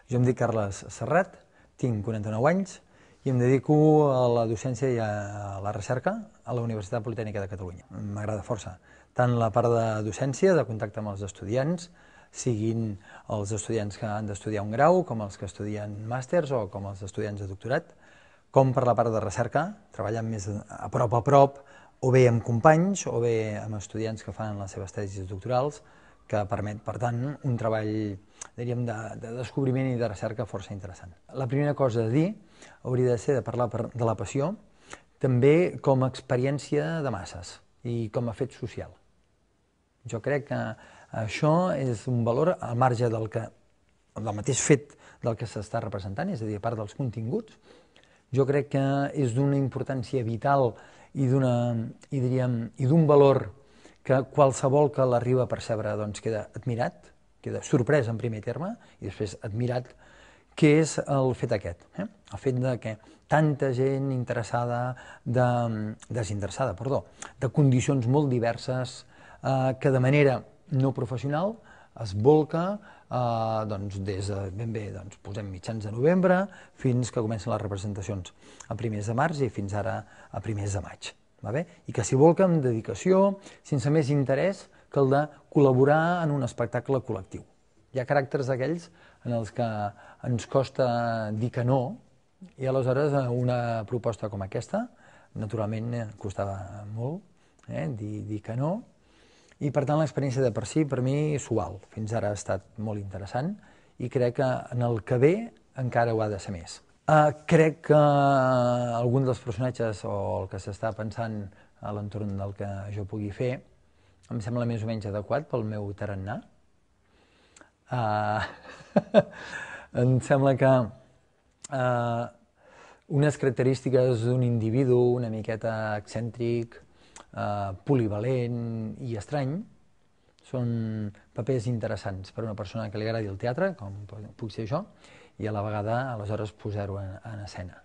Jo em dic Carles Serrat, tinc 49 anys i em dedico a la docència i a la recerca a la Universitat Politècnica de Catalunya. M'agrada força, tant la part de docència, de contacte amb els estudiants, siguin els estudiants que han d'estudiar un grau, com els que estudien màsters o com els estudiants de doctorat, com per la part de recerca, treballant més a prop, o bé amb companys, o bé amb estudiants que fan les seves tesis doctorals, que permet, per tant, un treball, diríem, de descobriment i de recerca força interessant. La primera cosa a dir hauria de ser de parlar de la passió, també com a experiència de masses i com a fet social. Jo crec que això és un valor al marge del mateix fet del que s'està representant, és a dir, a part dels continguts. Jo crec que és d'una importància vital i d'un valor que qualsevol que l'arriba a percebre doncs, queda admirat, queda sorprès en primer terme i després admirat, que és el fet aquest, el fet que tanta gent desinteressada, de condicions molt diverses, que de manera no professional es volca des de ben bé, posem mitjans de novembre, fins que comencen les representacions a primers de març i fins ara a primers de maig. I que s'hi volca amb dedicació, sense més interès que el de col·laborar en un espectacle col·lectiu. Hi ha caràcters d'aquells en els que ens costa dir que no, i aleshores una proposta com aquesta, naturalment costava molt dir que no, i per tant l'experiència de per si, per mi, suau. Fins ara ha estat molt interessant i crec que en el que ve encara ho ha de ser més. Crec que algun dels personatges o el que s'està pensant a l'entorn del que jo pugui fer em sembla més o menys adequat pel meu tarannà. Em sembla que unes característiques d'un individu una miqueta excèntric, polivalent i estrany són papers interessants per a una persona que li agradi el teatre, com puc ser jo, i a la vegada aleshores posar-ho en escena.